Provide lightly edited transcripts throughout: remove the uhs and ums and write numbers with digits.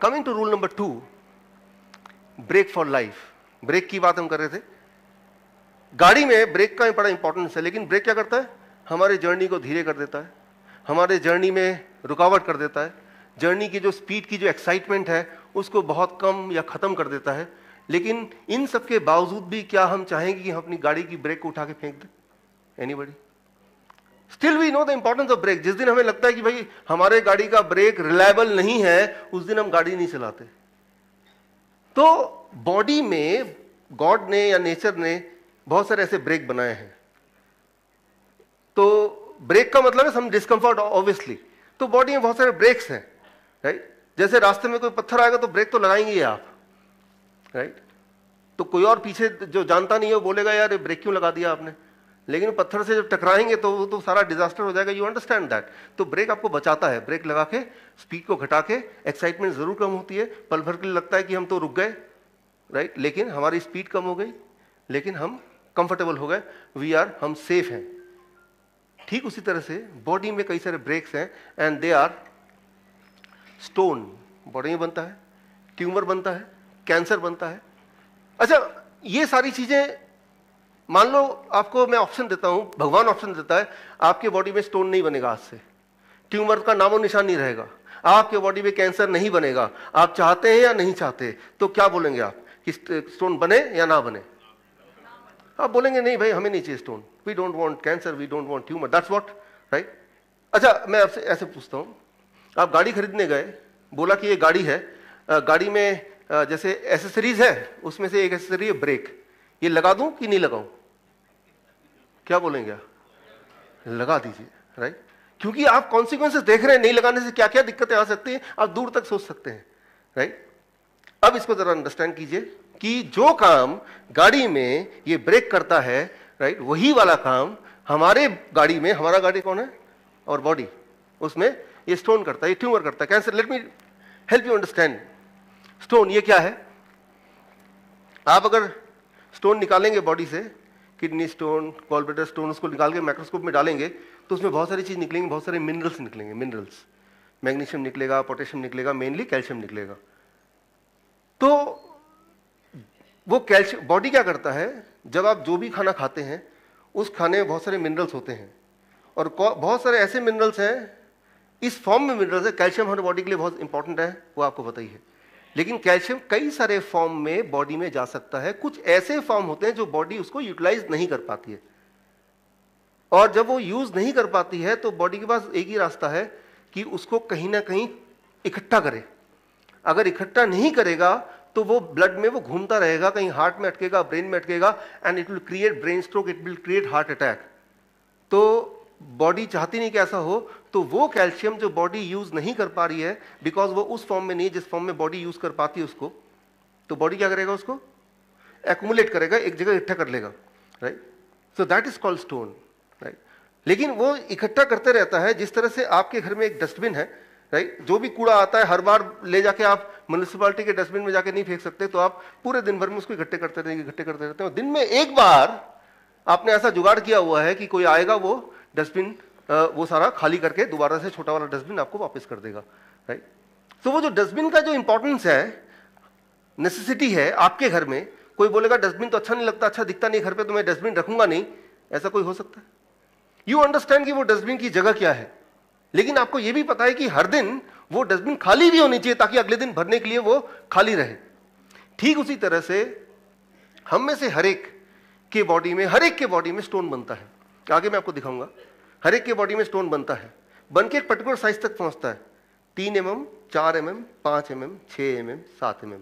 Coming to rule number 2, break for life. Break की बात हम कर रहे थे। गाड़ी में ब्रेक का बड़ा इंपॉर्टेंस है, लेकिन ब्रेक क्या करता है? हमारे जर्नी को धीरे कर देता है, हमारे जर्नी में रुकावट कर देता है, जर्नी की जो स्पीड की जो एक्साइटमेंट है उसको बहुत कम या खत्म कर देता है। लेकिन इन सब के बावजूद भी क्या हम चाहेंगे कि हम अपनी गाड़ी की ब्रेक को उठा के फेंक दें? Anybody? Still we know the importance of break. जिस दिन हमें लगता है कि भाई हमारे गाड़ी का ब्रेक रिलायबल नहीं है, उस दिन हम गाड़ी नहीं चलाते। तो बॉडी में गॉड ने या नेचर ने बहुत सारे ऐसे ब्रेक बनाए हैं। तो ब्रेक का मतलब है सम डिस्कंफर्ट ऑब्वियसली। तो बॉडी में बहुत सारे ब्रेक्स हैं, राइट? जैसे रास्ते में कोई पत्थर आएगा तो ब्रेक तो लगाएंगे ही आप, राइट? तो कोई और पीछे जो जानता नहीं है वो बोलेगा यार ये ब्रेक क्यों लगा दिया आपने, लेकिन पत्थर से जब टकराएंगे तो वो तो सारा डिजास्टर हो जाएगा। You understand that? तो ब्रेक आपको बचाता है। ब्रेक लगा के स्पीड को घटा के, एक्साइटमेंट जरूर कम होती है, पल भर के लिए लगता है कि हम तो रुक गए, राइट? लेकिन हमारी स्पीड कम हो गई, लेकिन हम कंफर्टेबल हो गए, हम सेफ हैं। ठीक उसी तरह से बॉडी में कई सारे ब्रेक्स हैं and they are stone. Body में बनता है, ट्यूमर बनता है, कैंसर बनता है। अच्छा, ये सारी चीजें मान लो आपको मैं ऑप्शन देता हूं, भगवान ऑप्शन देता है, आपके बॉडी में स्टोन नहीं बनेगा आज से, ट्यूमर का नामो निशान नहीं रहेगा, आपके बॉडी में कैंसर नहीं बनेगा। आप चाहते हैं या नहीं चाहते? तो क्या बोलेंगे आप कि स्टोन बने या ना बने? आप बोलेंगे नहीं भाई हमें नहीं चाहिए stone, we don't want cancer, we don't want tumour, that's what, right? अच्छा, मैं आपसे ऐसे पूछता हूं, आप गाड़ी खरीदने गए, बोला कि ये गाड़ी है, गाड़ी में जैसे एसेसरीज है, उसमें से एक एसेसरी है ब्रेक, ये लगा दूं कि नहीं लगाऊं? क्या बोलेंगे आप? लगा दीजिए, राइट? क्योंकि आप कॉन्सिक्वेंसेस देख रहे हैं, नहीं लगाने से क्या क्या दिक्कतें आ सकती हैं, आप दूर तक सोच सकते हैं, राइट? अब इसको जरा अंडरस्टैंड कीजिए कि जो काम गाड़ी में ये ब्रेक करता है, राइट, वही वाला काम हमारे गाड़ी में, हमारा गाड़ी कौन है? और बॉडी, उसमें ये स्टोन करता है, ये ट्यूमर करता है, cancer. Let me help you understand. Stone ये क्या है? आप अगर स्टोन निकालेंगे बॉडी से, किडनी स्टोन, गॉलब्लैडर स्टोन, उसको निकाल के माइक्रोस्कोप में डालेंगे तो उसमें बहुत सारी चीज निकलेंगी, बहुत सारे मिनरल्स निकलेंगे, मिनरल्स, मैग्नीशियम निकलेगा, पोटेशियम निकलेगा, मेनली कैल्शियम निकलेगा। तो वो कैल्शियम, बॉडी क्या करता है, जब आप जो भी खाना खाते हैं उस खाने में बहुत सारे मिनरल्स होते हैं, और बहुत सारे ऐसे मिनरल्स हैं, इस फॉर्म में मिनरल्स है। कैल्शियम हमारे बॉडी के लिए बहुत इंपॉर्टेंट है, वो आपको पता ही है। लेकिन कैल्शियम कई सारे फॉर्म में बॉडी में जा सकता है। कुछ ऐसे फॉर्म होते हैं जो बॉडी उसको यूटिलाइज नहीं कर पाती है, और जब वो यूज नहीं कर पाती है तो बॉडी के पास एक ही रास्ता है कि उसको कहीं ना कहीं इकट्ठा करे। अगर इकट्ठा नहीं करेगा तो वो ब्लड में वो घूमता रहेगा, कहीं हार्ट में अटकेगा, ब्रेन में अटकेगा, and it will create brain stroke, it will create heart attack. तो बॉडी चाहती नहीं कि ऐसा हो, तो वो कैल्शियम जो बॉडी यूज नहीं कर पा रही है, बिकॉज वो उस फॉर्म में नहीं है जिस फॉर्म में बॉडी यूज कर पाती है उसको, तो बॉडी क्या करेगा? उसको एक्यूमुलेट करेगा, एक जगह इकट्ठा कर लेगा, right? So that is called stone, right? लेकिन वो इकट्ठा करते रहता है। जिस तरह से आपके घर में एक डस्टबिन है, राइट, जो भी कूड़ा आता है हर बार ले जाके आप म्युनिसिपैलिटी के डस्टबिन में जाके नहीं फेंक सकते, तो आप पूरे दिन भर में उसको इकट्ठे करते रहेंगे, इकट्ठे करते रहते हैं। दिन में एक बार आपने ऐसा जुगाड़ किया हुआ है कि कोई आएगा, वो डस्टबिन वो सारा खाली करके दोबारा से छोटा वाला डस्टबिन आपको वापस कर देगा, राइट? तो वो जो डस्टबिन का जो इंपॉर्टेंस है, नेसेसिटी है आपके घर में। कोई बोलेगा डस्टबिन तो अच्छा नहीं लगता, अच्छा दिखता नहीं घर पे, तो मैं डस्टबिन रखूंगा नहीं, ऐसा कोई हो सकता है? यू अंडरस्टैंड कि वो डस्टबिन की जगह क्या है, लेकिन आपको यह भी पता है कि हर दिन वो डस्टबिन खाली भी होनी चाहिए ताकि अगले दिन भरने के लिए वो खाली रहे। ठीक उसी तरह से हम में से हर एक के बॉडी में, हर एक के बॉडी में स्टोन बनता है। आगे मैं आपको दिखाऊंगा। हर एक के बॉडी में स्टोन बनता है, बन के एक पर्टिकुलर साइज तक पहुंचता है, 3 mm, 4 mm, 5 mm, 6 mm, 7 mm,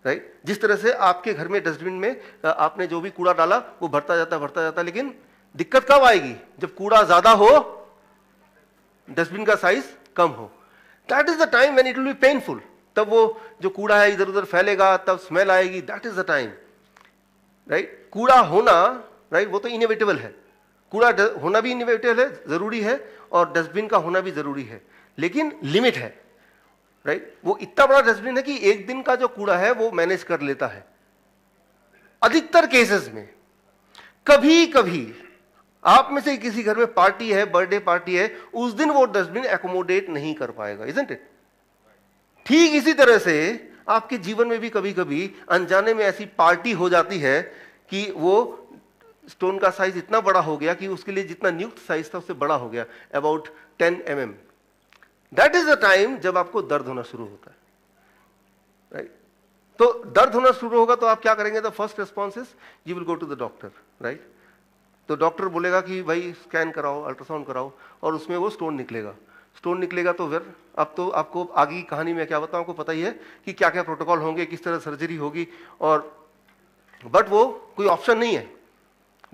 right? जिस तरह से आपके घर में डस्टबिन में आपने जो भी कूड़ा डाला वो भरता जाता, लेकिन दिक्कत कब आएगी? जब कूड़ा ज्यादा हो, डस्टबिन का साइज कम हो। That is the time when it will be painful. तब वो जो कूड़ा है इधर उधर फैलेगा, तब स्मेल आएगी, that is the time, right? कूड़ा होना, राइट, वो तो इनएविटेबल है, कूड़ा होना भी इनएविटेबल है, जरूरी है, और डस्टबिन का होना भी जरूरी है, लेकिन लिमिट है, राइट? वो इतना बड़ा डस्टबिन है कि एक दिन का जो कूड़ा है वो मैनेज कर लेता है। अधिकतर केसेस में कभी कभी आप में से किसी घर में पार्टी है, बर्थडे पार्टी है, उस दिन वो डस्टबिन एकोमोडेट नहीं कर पाएगा, इजंट इट? ठीक इसी तरह से आपके जीवन में भी कभी कभी अनजाने में ऐसी पार्टी हो जाती है कि वो स्टोन का साइज इतना बड़ा हो गया कि उसके लिए जितना नियुक्त साइज था उससे बड़ा हो गया, about 10 mm। That is the time जब आपको दर्द होना शुरू होता है, राइट? तो दर्द होना शुरू होगा तो आप क्या करेंगे? The first response is you will go to the doctor, right? तो डॉक्टर बोलेगा कि भाई स्कैन कराओ, अल्ट्रासाउंड कराओ, और उसमें वो स्टोन निकलेगा। स्टोन निकलेगा तो फिर अब तो आपको आगे की कहानी में क्या बताऊं, आपको पता ही है कि क्या क्या प्रोटोकॉल होंगे, किस तरह सर्जरी होगी, और बट वो कोई ऑप्शन नहीं है,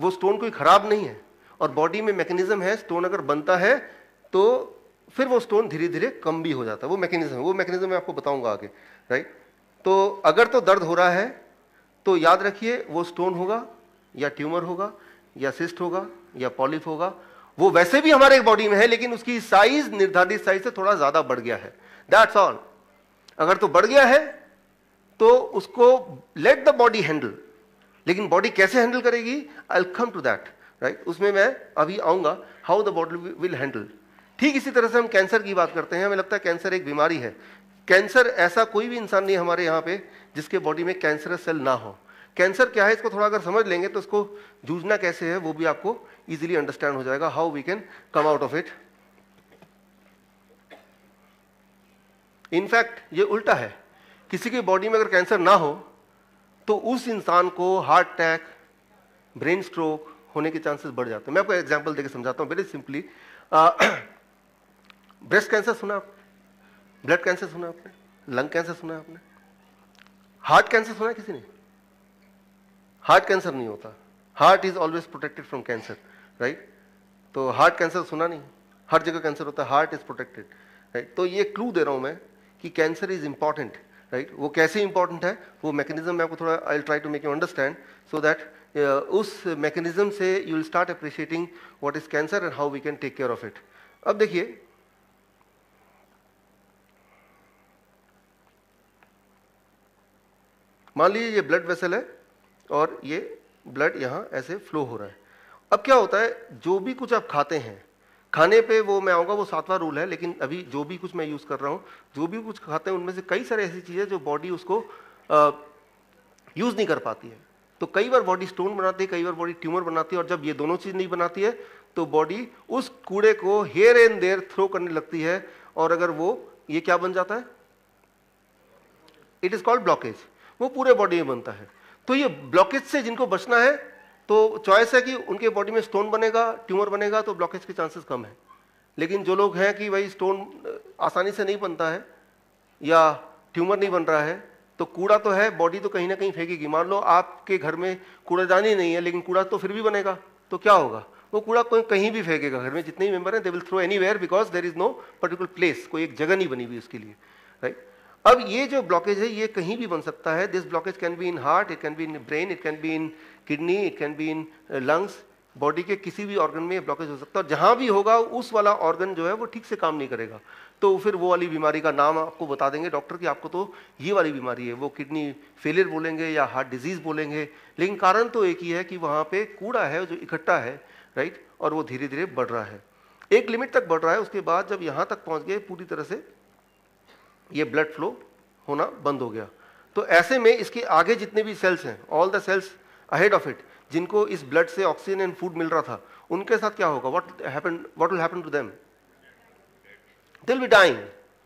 वो स्टोन कोई खराब नहीं है, और बॉडी में मैकेनिज्म है, स्टोन अगर बनता है तो फिर वो स्टोन धीरे धीरे कम भी हो जाता है। वो मैकेनिज्म मैं आपको बताऊंगा आगे, राइट? तो अगर तो दर्द हो रहा है तो याद रखिए वो स्टोन होगा या ट्यूमर होगा या सिस्ट होगा या पॉलिप होगा। वो वैसे भी हमारे बॉडी में है लेकिन उसकी साइज निर्धारित साइज से थोड़ा ज्यादा बढ़ गया है, दैट्स ऑल। अगर तो बढ़ गया है तो उसको लेट द बॉडी हैंडल, लेकिन बॉडी कैसे हैंडल करेगी, I will come to that, right? उसमें मैं अभी आऊंगा, how the body will handle. ठीक इसी तरह से हम कैंसर की बात करते हैं, हमें लगता है कैंसर एक बीमारी है। कैंसर, ऐसा कोई भी इंसान नहीं हमारे यहाँ पे जिसके बॉडी में कैंसरस सेल ना हो। कैंसर क्या है इसको थोड़ा अगर समझ लेंगे तो इसको जूझना कैसे है वो भी आपको इजीली अंडरस्टैंड हो जाएगा, how we can come out of it. In fact ये उल्टा है, किसी की बॉडी में अगर कैंसर ना हो तो उस इंसान को हार्ट अटैक, ब्रेन स्ट्रोक होने के चांसेस बढ़ जाते हैं। मैं आपको एग्जांपल देकर समझाता हूं वेरी सिंपली। ब्रेस्ट कैंसर सुना आपने, ब्लड कैंसर सुना आपने, लंग कैंसर सुना आपने, हार्ट कैंसर सुना है किसी ने? हार्ट कैंसर नहीं होता, heart is always protected from cancer, right? तो हार्ट कैंसर सुना नहीं, हर जगह कैंसर होता है, हार्ट इज प्रोटेक्टेड, राइट? तो ये क्लू दे रहा हूं मैं कि कैंसर इज इंपॉर्टेंट, राइट? वो कैसे इंपॉर्टेंट है वो मैकेनिज्म मैं आपको थोड़ा I will try to make you understand, so that उस मैकेनिज्म से you will start appreciating what is cancer and how we can take care of it. अब देखिए, मान लीजिए ये ब्लड वेसल है और ये ब्लड यहां ऐसे फ्लो हो रहा है। अब क्या होता है, जो भी कुछ आप खाते हैं, खाने पे वो मैं आऊंगा, वो 7वां रूल है, लेकिन अभी जो भी कुछ मैं यूज कर रहा हूं, जो भी कुछ खाते हैं उनमें से कई सारे ऐसी चीजें जो बॉडी उसको यूज नहीं कर पाती है। तो कई बार बॉडी स्टोन बनाती है, कई बार बॉडी ट्यूमर बनाती है, और जब ये दोनों चीज नहीं बनाती है तो बॉडी उस कूड़े को हियर एंड देयर थ्रो करने लगती है, और अगर वो ये क्या बन जाता है, इट इज कॉल्ड ब्लॉकेज, वो पूरे बॉडी में बनता है। तो ये ब्लॉकेज से जिनको बचना है तो चॉइस है कि उनके बॉडी में स्टोन बनेगा, ट्यूमर बनेगा, तो ब्लॉकेज के चांसेस कम है। लेकिन जो लोग हैं कि भाई स्टोन आसानी से नहीं बनता है या ट्यूमर नहीं बन रहा है, तो कूड़ा तो है, बॉडी तो कहीं ना कहीं फेंकेगी। मान लो आपके घर में कूड़ादानी नहीं है लेकिन कूड़ा तो फिर भी बनेगा, तो क्या होगा, वो कूड़ा कोई कहीं भी फेंकेगा। घर में जितने भी मेंबर हैं they will throw anywhere, because there is no particular place, कोई एक जगह नहीं बनी हुई उसके लिए, राइट? अब ये जो ब्लॉकेज है ये कहीं भी बन सकता है। This blockage can be in heart, it can be in brain, it can be in kidney, it can be in lungs. Body के किसी भी ऑर्गन में ब्लॉकेज हो सकता है, और जहां भी होगा उस वाला ऑर्गन जो है वो ठीक से काम नहीं करेगा, तो फिर वो वाली बीमारी का नाम आपको बता देंगे डॉक्टर कि आपको तो ये वाली बीमारी है। वो किडनी फेलियर बोलेंगे या हार्ट डिजीज बोलेंगे, लेकिन कारण तो एक ही है कि वहां पे कूड़ा है जो इकट्ठा है, राइट? और वो धीरे धीरे बढ़ रहा है, एक लिमिट तक बढ़ रहा है, उसके बाद जब यहां तक पहुंच गए पूरी तरह से ये ब्लड फ्लो होना बंद हो गया। तो ऐसे में इसके आगे जितने भी सेल्स हैं, all the cells ahead of it, जिनको इस ब्लड से ऑक्सीजन एंड फूड मिल रहा था, उनके साथ क्या होगा, what will happen to them, they will be dying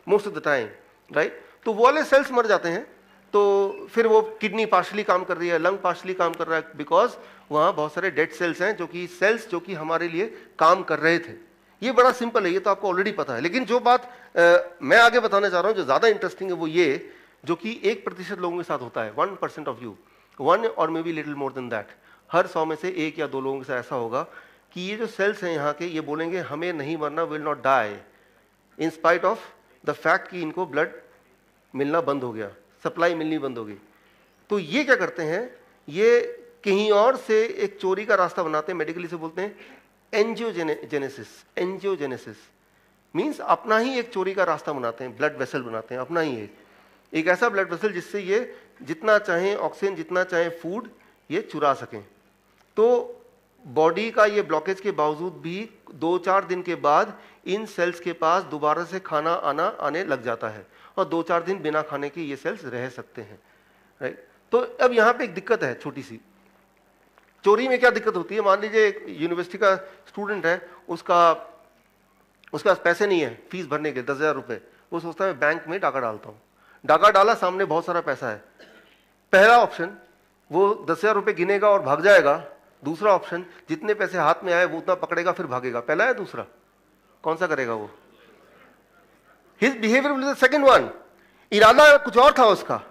most of the time, right? तो वो वाले सेल्स मर जाते हैं, तो फिर वो किडनी पार्शली काम कर रही है, लंग पार्शली काम कर रहा है, बिकॉज वहां बहुत सारे डेड सेल्स हैं जो कि हमारे लिए काम कर रहे थे। ये बड़ा सिंपल है, ये तो आपको ऑलरेडी पता है। लेकिन जो बात मैं आगे बताने जा रहा हूं जो ज्यादा इंटरेस्टिंग है वो ये, जो कि 1% लोगों के साथ होता है, 1% ऑफ यू, 1 और maybe little more than that. हर 100 में से 1 या 2 लोगों के साथ ऐसा होगा कि ये जो सेल्स हैं यहाँ के, ये बोलेंगे हमें नहीं मरना, will not die, in spite of the fact कि इनको ब्लड मिलना बंद हो गया, सप्लाई मिलनी बंद हो गई। तो ये क्या करते हैं, ये कहीं और से एक चोरी का रास्ता बनाते हैं, मेडिकली से बोलते हैं एंजियोजेनेसिस। एंजियोजेनेसिस मीन्स अपना ही एक चोरी का रास्ता बनाते हैं, ब्लड वेसल बनाते हैं अपना ही एक ऐसा ब्लड वेसल जिससे ये जितना चाहे ऑक्सीजन, जितना चाहे फूड ये चुरा सकें। तो बॉडी का ये ब्लॉकेज के बावजूद भी 2-4 दिन के बाद इन सेल्स के पास दोबारा से खाना आने लग जाता है, और 2-4 दिन बिना खाने के ये सेल्स रह सकते हैं, राइट। तो अब यहाँ पे एक दिक्कत है छोटी सी। चोरी में क्या दिक्कत होती है, मान लीजिए एक यूनिवर्सिटी का स्टूडेंट है, उसका पास पैसे नहीं है फीस भरने के 10,000 रुपए, वो सोचता है बैंक में डाका डालता हूँ। डाका डाला, सामने बहुत सारा पैसा है। पहला ऑप्शन, वो 10,000 रुपए गिनेगा और भाग जाएगा। दूसरा ऑप्शन, जितने पैसे हाथ में आए वो उतना पकड़ेगा फिर भागेगा। पहला है दूसरा, कौन सा करेगा वो? His behaviour will be the second one. इरादा कुछ और था उसका,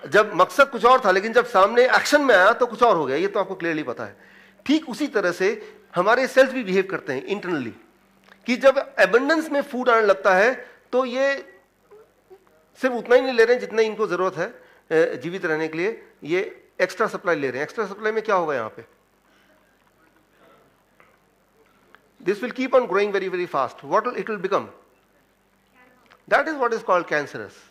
जब मकसद कुछ और था, लेकिन जब सामने एक्शन में आया तो कुछ और हो गया। ये तो आपको क्लियरली पता है। ठीक उसी तरह से हमारे सेल्स भी बिहेव करते हैं इंटरनली, कि जब एबंडेंस में फूड आने लगता है तो ये सिर्फ उतना ही नहीं ले रहे हैं जितना इनको जरूरत है जीवित रहने के लिए, ये एक्स्ट्रा सप्लाई ले रहे हैं। एक्स्ट्रा सप्लाई में क्या होगा यहां पे? This will keep on growing very very fast. What it will become? That is what is called cancerous.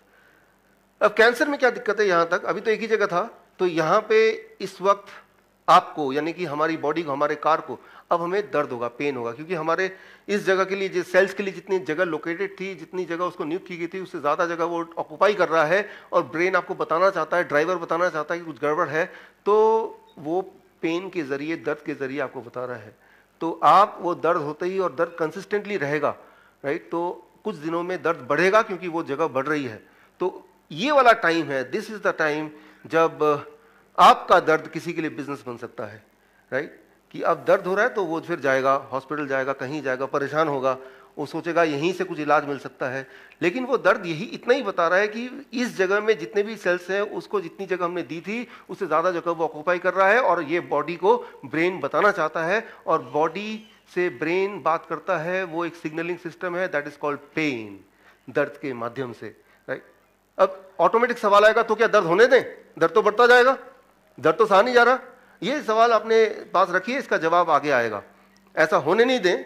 अब कैंसर में क्या दिक्कत है? यहां तक अभी तो एक ही जगह था, तो यहां पे इस वक्त आपको, यानी कि हमारी बॉडी को, हमारे कार को, अब हमें दर्द होगा, पेन होगा, क्योंकि हमारे इस जगह के लिए, जिस सेल्स के लिए जितनी जगह लोकेटेड थी, जितनी जगह उसको नियुक्त की गई थी, उससे ज्यादा जगह वो ऑक्युपाई कर रहा है, और ब्रेन आपको बताना चाहता है, ड्राइवर बताना चाहता है कि कुछ गड़बड़ है, तो वो पेन के जरिए, दर्द के जरिए आपको बता रहा है। तो आप वो दर्द होते ही, और दर्द कंसिस्टेंटली रहेगा, राइट, तो कुछ दिनों में दर्द बढ़ेगा क्योंकि वो जगह बढ़ रही है। तो ये वाला टाइम है, दिस इज द टाइम जब आपका दर्द किसी के लिए बिजनेस बन सकता है, राइट। कि अब दर्द हो रहा है तो वो फिर जाएगा, हॉस्पिटल जाएगा, कहीं जाएगा, परेशान होगा, वो सोचेगा यहीं से कुछ इलाज मिल सकता है। लेकिन वो दर्द यही इतना ही बता रहा है कि इस जगह में जितने भी सेल्स हैं, उसको जितनी जगह हमने दी थी उससे ज्यादा जगह वो ऑक्युपाई कर रहा है, और ये बॉडी को ब्रेन बताना चाहता है, और बॉडी से ब्रेन बात करता है, वो एक सिग्नलिंग सिस्टम है, दैट इज कॉल्ड पेन, दर्द के माध्यम से, राइट। अब ऑटोमेटिक सवाल आएगा, तो क्या दर्द होने दें? दर्द तो बढ़ता जाएगा, दर्द तो सहा नहीं जा रहा। ये सवाल अपने पास रखिए, इसका जवाब आगे आएगा। ऐसा होने नहीं दें,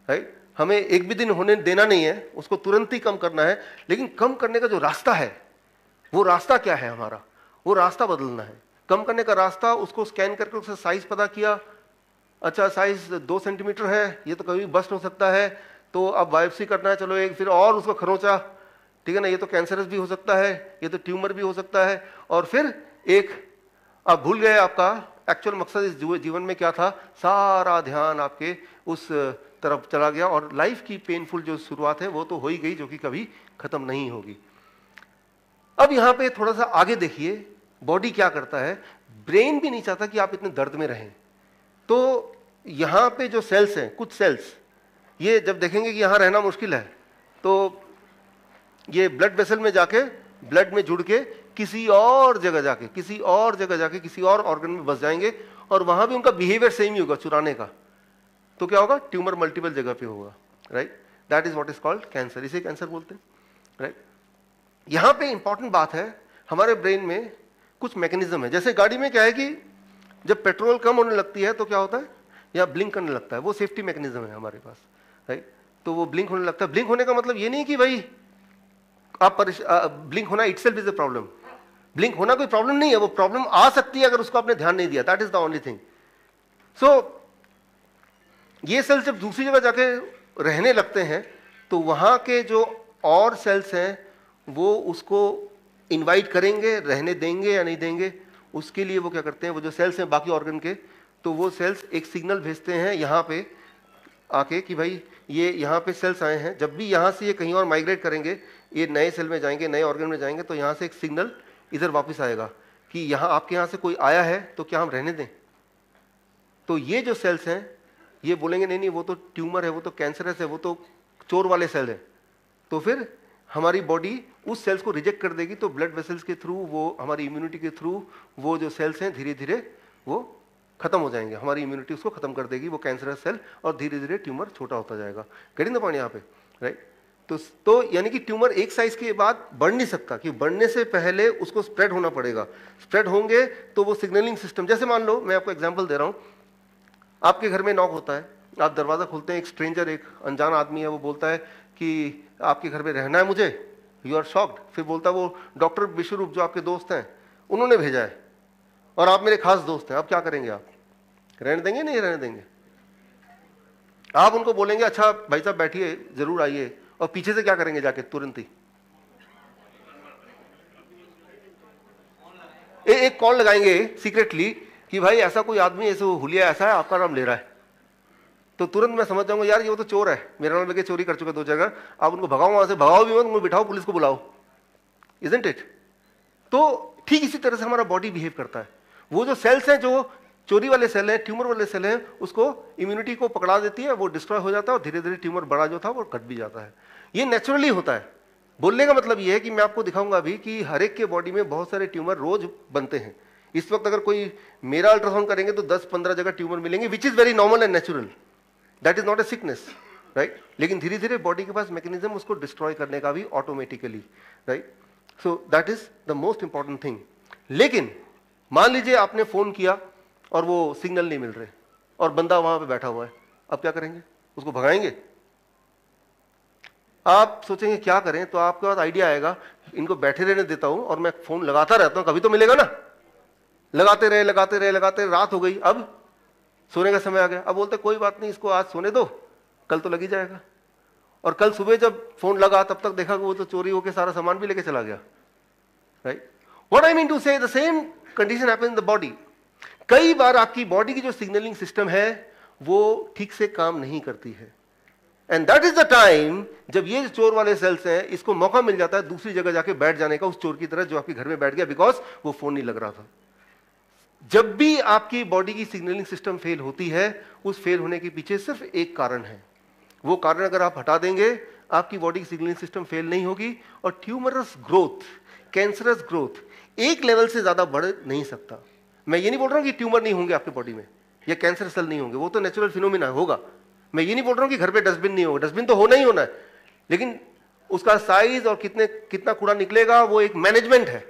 राइट। हमें एक भी दिन होने देना नहीं है, उसको तुरंत ही कम करना है। लेकिन कम करने का जो रास्ता है, वो रास्ता क्या है हमारा? वो रास्ता बदलना है। कम करने का रास्ता, उसको स्कैन करके उसका साइज पता किया, अच्छा साइज 2 सेंटीमीटर है, ये तो कभी बस्ट हो सकता है, तो अब बायोप्सी करना है, चलो एक, फिर और उसको खरोंचा, ठीक है ना, ये तो कैंसरस भी हो सकता है, ये तो ट्यूमर भी हो सकता है, और फिर एक, आप भूल गए आपका एक्चुअल मकसद इस जीवन में क्या था, सारा ध्यान आपके उस तरफ चला गया, और लाइफ की पेनफुल जो शुरुआत है वो तो हो ही गई, जो कि कभी खत्म नहीं होगी। अब यहां पे थोड़ा सा आगे देखिए, बॉडी क्या करता है। ब्रेन भी नहीं चाहता कि आप इतने दर्द में रहें, तो यहां पे जो सेल्स हैं, कुछ सेल्स, ये जब देखेंगे कि यहां रहना मुश्किल है, तो ये ब्लड वेसल में जाके, ब्लड में जुड़ के किसी और जगह जाके, किसी और ऑर्गन में बस जाएंगे, और वहां भी उनका बिहेवियर सेम ही होगा, चुराने का। तो क्या होगा? ट्यूमर मल्टीपल जगह पे होगा, right. That is what is called cancer, इसे कैंसर बोलते हैं, राइट। यहां पे इंपॉर्टेंट बात है, हमारे ब्रेन में कुछ मैकेनिज्म है। जैसे गाड़ी में क्या है कि जब पेट्रोल कम होने लगती है तो क्या होता है, या ब्लिंक करने लगता है, वो सेफ्टी मैकेनिज्म है हमारे पास, राइट। तो वो ब्लिंक होने लगता है। ब्लिंक होने का मतलब ये नहीं कि भाई आप ब्लिंक होना itself is a problem. Blink होना कोई प्रॉब्लम नहीं है, वो प्रॉब्लम आ सकती है अगर उसको आपने ध्यान नहीं दिया, that is the only thing. So ये सेल्स जब दूसरी जगह जाके रहने लगते हैं, तो वहां के जो और सेल्स हैं वो उसको इनवाइट करेंगे, रहने देंगे या नहीं देंगे। उसके लिए वो क्या करते हैं, वो जो सेल्स हैं बाकी ऑर्गन के, तो वो सेल्स एक सिग्नल भेजते हैं यहाँ पे आके कि भाई ये यहाँ पे सेल्स आए हैं, जब भी यहाँ से ये कहीं और माइग्रेट करेंगे, ये नए सेल में जाएंगे, नए ऑर्गन में जाएंगे, तो यहाँ से एक सिग्नल इधर वापस आएगा कि यहाँ आपके यहाँ से कोई आया है, तो क्या हम रहने दें? तो ये जो सेल्स हैं ये बोलेंगे नहीं नहीं, वो तो ट्यूमर है, वो तो कैंसरस है, वो तो चोर वाले सेल है। तो फिर हमारी बॉडी उस सेल्स को रिजेक्ट कर देगी। तो ब्लड वेसल्स के थ्रू, वो हमारी इम्यूनिटी के थ्रू, वो जो सेल्स हैं धीरे धीरे वो खत्म हो जाएंगे, हमारी इम्यूनिटी उसको खत्म कर देगी, वो कैंसरस सेल, और धीरे धीरे ट्यूमर छोटा होता जाएगा। गेटिंग द पॉइंट यहाँ पे, राइट। तो यानी कि ट्यूमर एक साइज के बाद बढ़ नहीं सकता, कि बढ़ने से पहले उसको स्प्रेड होना पड़ेगा। स्प्रेड होंगे तो वो सिग्नलिंग सिस्टम, जैसे मान लो मैं आपको एग्जांपल दे रहा हूं, आपके घर में नॉक होता है, आप दरवाजा खोलते हैं, एक स्ट्रेंजर, एक अनजान आदमी है, वो बोलता है कि आपके घर में रहना है मुझे। You are shocked. फिर बोलता है वो डॉक्टर विश्वरूप जो आपके दोस्त हैं उन्होंने भेजा है, और आप मेरे खास दोस्त हैं, अब क्या करेंगे? आप रहने देंगे नहीं रहने देंगे? आप उनको बोलेंगे अच्छा भाई साहब बैठिए, जरूर आइए, और पीछे से क्या करेंगे जाके तुरंत ही? एक कॉल लगाएंगे सीक्रेटली कि भाई ऐसा कोई आदमी, ऐसे हुलिया ऐसा है, आपका नाम ले रहा है, तो तुरंत मैं समझ जाऊंगा यार ये वो तो चोर है, मेरा नाम लेके चोरी कर चुके 2 जगह, आप उनको भगाओ वहां से, भगाओ भी मत, उनको बिठाओ, पुलिस को बुलाओ, इजंट इट? तो ठीक इसी तरह से हमारा बॉडी बिहेव करता है। वो जो सेल्स हैं, जो चोरी वाले सेल हैं, ट्यूमर वाले सेल हैं, उसको इम्यूनिटी को पकड़ा देती है, वो डिस्ट्रॉय हो जाता है और धीरे धीरे ट्यूमर बड़ा जो था वो घट भी जाता है। ये नेचुरली होता है। बोलने का मतलब ये है कि मैं आपको दिखाऊंगा अभी कि हर एक के बॉडी में बहुत सारे ट्यूमर रोज बनते हैं। इस वक्त अगर कोई मेरा अल्ट्रासाउंड करेंगे तो 10-15 जगह ट्यूमर मिलेंगे, which is very normal and natural, that is not a sickness, right? लेकिन धीरे धीरे बॉडी के पास मैकेनिज्म उसको डिस्ट्रॉय करने का भी automatically, right? So that is the most important thing. लेकिन मान लीजिए आपने फोन किया और वो सिग्नल नहीं मिल रहे और बंदा वहां पे बैठा हुआ है, अब क्या करेंगे? उसको भगाएंगे? आप सोचेंगे क्या करें, तो आपके पास आइडिया आएगा, इनको बैठे रहने देता हूं और मैं फोन लगाता रहता हूं, कभी तो मिलेगा ना। लगाते रहे लगाते रहे लगाते रहे, रात हो गई, अब सोने का समय आ गया। अब बोलते कोई बात नहीं, इसको आज सोने दो, कल तो लग ही जाएगा। और कल सुबह जब फोन लगा तब तक देखा कि वो तो चोरी होकर सारा सामान भी लेके चला गया, right? What I mean to say, the same condition happens in the body. कई बार आपकी बॉडी की जो सिग्नलिंग सिस्टम है वो ठीक से काम नहीं करती है, and that is the time जब ये जो चोर वाले सेल्स हैं, इसको मौका मिल जाता है दूसरी जगह जाके बैठ जाने का, उस चोर की तरह जो आपके घर में बैठ गया, बिकॉज वो फोन नहीं लग रहा था। जब भी आपकी बॉडी की सिग्नलिंग सिस्टम फेल होती है, उस फेल होने के पीछे सिर्फ एक कारण है। वो कारण अगर आप हटा देंगे, आपकी बॉडी की सिग्नलिंग सिस्टम फेल नहीं होगी और ट्यूमरस ग्रोथ, कैंसरस ग्रोथ एक लेवल से ज्यादा बढ़ नहीं सकता। मैं ये नहीं बोल रहा हूं कि ट्यूमर नहीं होंगे आपकी बॉडी में या कैंसर सेल नहीं होंगे, वो तो नेचुरल फिनोमिना होगा। मैं ये नहीं बोल रहा हूं कि घर पे डस्टबिन नहीं होगा, डस्टबिन तो होना ही होना है, लेकिन उसका साइज और कितना कूड़ा निकलेगा वो एक मैनेजमेंट है,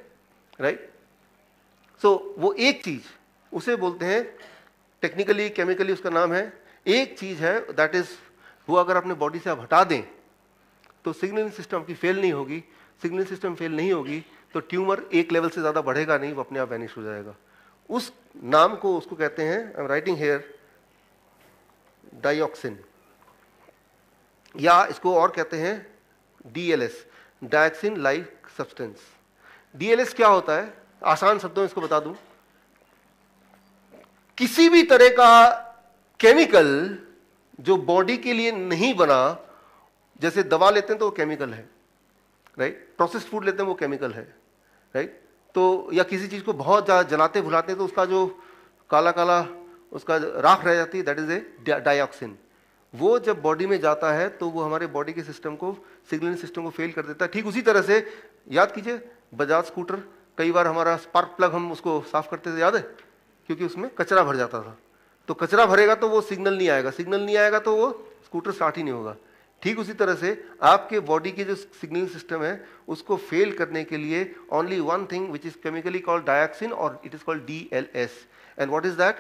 राइट? सो वो एक चीज, उसे बोलते हैं टेक्निकली केमिकली उसका नाम है, एक चीज है दैट इज, वो अगर अपने बॉडी से आप हटा दें तो सिग्नलिंग सिस्टम आपकी फेल नहीं होगी। सिग्नलिंग सिस्टम फेल नहीं होगी तो ट्यूमर एक लेवल से ज्यादा बढ़ेगा नहीं, वो अपने आप वैनिश हो जाएगा। उस नाम को, उसको कहते हैं, I am writing here, dioxin, या इसको और कहते हैं डीएलएस, डायक्सिन लाइक सब्सटेंस। डीएलएस क्या होता है, आसान शब्दों में इसको बता दूं, किसी भी तरह का केमिकल जो बॉडी के लिए नहीं बना, जैसे दवा लेते हैं तो वो केमिकल है, राइट? प्रोसेस्ड फूड लेते हैं वो केमिकल है, राइट? तो या किसी चीज को बहुत ज्यादा जलाते भुलाते हैं तो उसका जो काला काला उसका राख रह जाती है, दैट इज ए डाइऑक्सिन। वो जब बॉडी में जाता है तो वो हमारे बॉडी के सिस्टम को, सिग्नलिंग सिस्टम को फेल कर देता है। ठीक उसी तरह से याद कीजिए, बजाज स्कूटर, कई बार हमारा स्पार्क प्लग हम उसको साफ करते थे, याद है? क्योंकि उसमें कचरा भर जाता था। तो कचरा भरेगा तो वो सिग्नल नहीं आएगा, सिग्नल नहीं आएगा तो वो स्कूटर स्टार्ट ही नहीं होगा। ठीक उसी तरह से आपके बॉडी की जो सिग्नलिंग सिस्टम है उसको फेल करने के लिए only one thing which is chemically called dioxin, और it is called DLS. And what is that?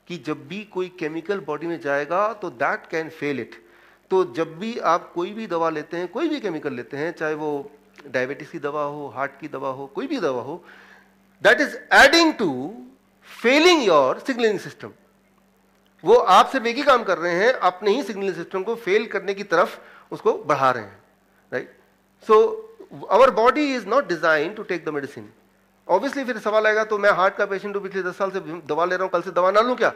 कि जब भी कोई केमिकल बॉडी में जाएगा तो दैट कैन फेल इट। तो जब भी आप कोई भी दवा लेते हैं, कोई भी केमिकल लेते हैं, चाहे वो डायबिटीज की दवा हो, हार्ट की दवा हो, कोई भी दवा हो, that is adding to failing your signalling system. वो आप सिर्फ एक ही काम कर रहे हैं, अपने ही सिग्नलिंग सिस्टम को फेल करने की तरफ उसको बढ़ा रहे हैं, right? So our body is not design to take the medicine. Obviously फिर सवाल आएगा, तो मैं हार्ट का पेशेंट हूं, पिछले 10 साल से दवा ले रहा हूं, कल से दवा ना लूं क्या?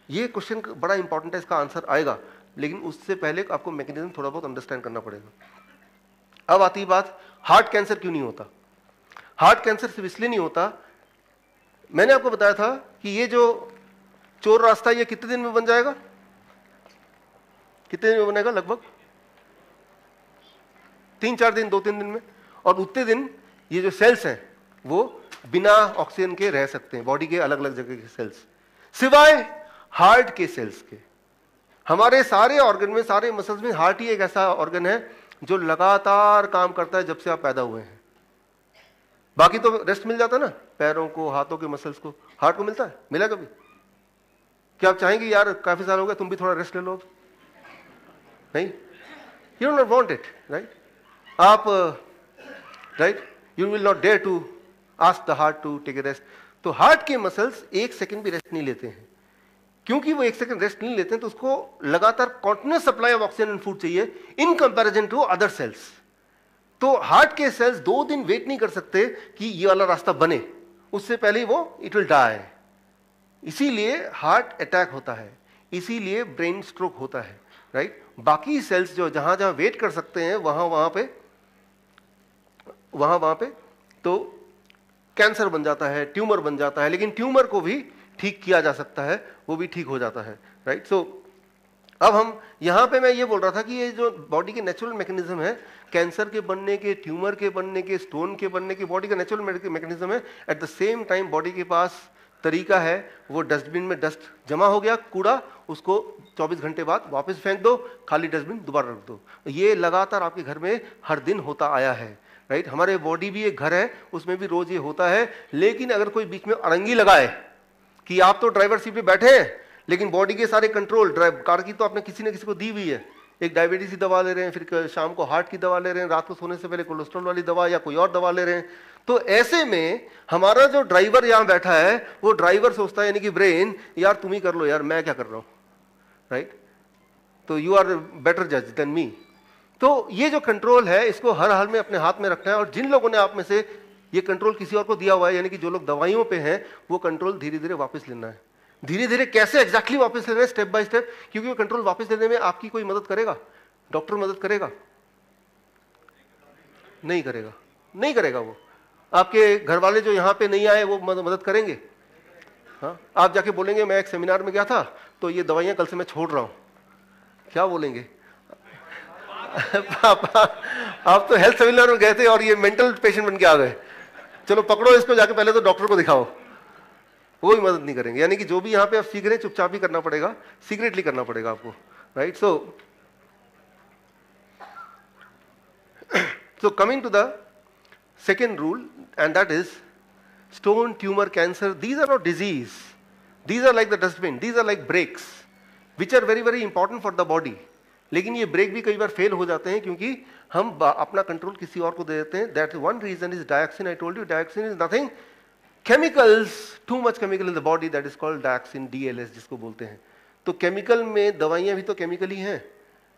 ये क्वेश्चन बड़ा इंपॉर्टेंट है, इसका आंसर आएगा, लेकिन उससे पहले आपको मैकेनिज्म थोड़ा बहुत अंडरस्टैंड करना पड़ेगा। अब आती बात, हार्ट कैंसर क्यों नहीं होता? हार्ट कैंसर सिर्फ इसलिए नहीं होता, मैंने आपको बताया था कि ये जो चोर रास्ता ये कितने दिन में बन जाएगा? कितने दिन में बनेगा? लगभग 3-4 दिन, 2-3 दिन में। और उतने दिन ये जो सेल्स हैं वो बिना ऑक्सीजन के रह सकते हैं, बॉडी के अलग अलग जगह के सेल्स, सिवाय हार्ट के सेल्स के। हमारे सारे ऑर्गन में, सारे मसल्स में हार्ट ही एक ऐसा ऑर्गन है जो लगातार काम करता है जब से आप पैदा हुए हैं। बाकी तो रेस्ट मिल जाता है ना, पैरों को, हाथों के मसल्स को, हार्ट को मिलता है? मिला कभी? क्या आप चाहेंगे यार काफी साल हो गया, तुम भी थोड़ा रेस्ट ले लो? नहीं, you don't want it, right? आप, right, you will not dare to ask the heart to take a rest. तो हार्ट के मसल्स 1 सेकंड भी रेस्ट नहीं लेते हैं। क्योंकि वो 1 सेकंड रेस्ट नहीं लेते हैं तो उसको लगातार continuous supply of oxygen and food चाहिए in comparison to other cells. तो हार्ट के सेल्स 2 दिन वेट नहीं कर सकते कि ये वाला रास्ता बने, उससे पहले ही वो इट विल डाई। इसीलिए हार्ट अटैक होता है, इसीलिए ब्रेन स्ट्रोक होता है, राइट। बाकी सेल्स जो जहां जहां वेट कर सकते हैं वहां पे तो कैंसर बन जाता है, ट्यूमर बन जाता है, लेकिन ट्यूमर को भी ठीक किया जा सकता है, वो भी ठीक हो जाता है, राइट। सो अब हम यहां पे मैं ये बोल रहा था कि ये जो बॉडी के नेचुरल मैकेनिज्म है, कैंसर के बनने के, ट्यूमर के बनने के, स्टोन के बनने के, बॉडी का नेचुरल मैकेनिज्म है। At the same time body के पास तरीका है, वो डस्टबिन में डस्ट जमा हो गया, कूड़ा, उसको 24 घंटे बाद वापस फेंक दो, खाली डस्टबिन दोबारा रख दो। ये लगातार आपके घर में हर दिन होता आया है, राइट। हमारे बॉडी भी एक घर है, उसमें भी रोज ये होता है। लेकिन अगर कोई बीच में अड़ंगी लगाए कि आप तो ड्राइवर सीट पे बैठे हैं, लेकिन बॉडी के सारे कंट्रोल ड्राइव कार की तो आपने किसी न किसी को दी हुई है, एक डायबिटीज की दवा ले रहे हैं, फिर शाम को हार्ट की दवा ले रहे हैं, रात को सोने से पहले कोलेस्ट्रॉल वाली दवा या कोई और दवा ले रहे हैं। तो ऐसे में हमारा जो ड्राइवर यहां बैठा है, वो ड्राइवर सोचता है, यानी कि ब्रेन, यार तुम ही कर लो यार, मैं क्या कर रहा हूं, राइट। तो यू आर बेटर जज देन मी। तो ये जो कंट्रोल है, इसको हर हाल में अपने हाथ में रखना है। और जिन लोगों ने आप में से ये कंट्रोल किसी और को दिया हुआ है, यानी कि जो लोग दवाइयों पे हैं, वो कंट्रोल धीरे धीरे वापस लेना है। धीरे धीरे कैसे एग्जैक्टली वापस लेना है, स्टेप बाय स्टेप, क्योंकि वो कंट्रोल वापस लेने में आपकी कोई मदद करेगा? डॉक्टर मदद करेगा? नहीं करेगा, नहीं करेगा। वो आपके घर वाले जो यहाँ पे नहीं आए, वो मदद करेंगे? हाँ, आप जाके बोलेंगे मैं एक सेमिनार में गया था, तो ये दवाइयां कल से मैं छोड़ रहा हूं, क्या बोलेंगे? पापा आप तो हेल्थ सेमिनार में गए थे और ये मेंटल पेशेंट बन के आ गए, चलो पकड़ो इसको, जाके पहले तो डॉक्टर को दिखाओ। वो भी मदद नहीं करेंगे। यानी कि जो भी यहाँ पे आप सीख रहे हैं, चुपचाप ही करना पड़ेगा, सीक्रेटली करना पड़ेगा आपको, right. So coming to the second rule, and that is stone, tumor, cancer, these are not disease, these are like the dustbin, these are like brakes which are very very important for the body। लेकिन ये break भी कई बार fail हो जाते हैं क्योंकि हम अपना कंट्रोल किसी और को दे देते हैं। That one reason is dioxin. I told you dioxin is nothing, chemicals, too much chemical in the body, that is called dioxin, DLS जिसको बोलते हैं। तो केमिकल में दवाइयां भी तो केमिकल ही हैं,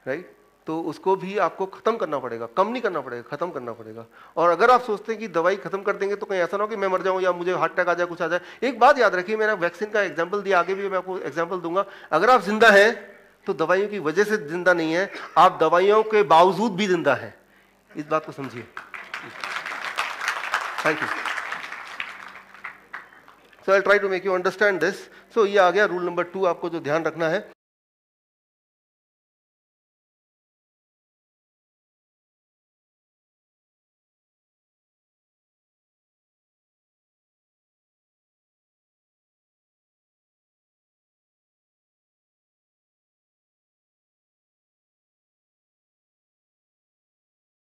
राइट। तो उसको भी आपको खत्म करना पड़ेगा, कम नहीं करना पड़ेगा, खत्म करना पड़ेगा। और अगर आप सोचते हैं कि दवाई खत्म कर देंगे तो कहीं ऐसा ना हो कि मैं मर जाऊं या मुझे हार्ट अटैक आ जाए, कुछ आ जाए। एक बात याद रखिए, मैंने वैक्सीन का एग्जांपल दिया, आगे भी मैं आपको एग्जांपल दूंगा। अगर आप जिंदा हैं तो दवाइयों की वजह से जिंदा नहीं है, आप दवाइयों के बावजूद भी जिंदा हैं। इस बात को समझिए। Thank you. So I try to make you understand this. So ये आ गया रूल नंबर 2, आपको जो ध्यान रखना है।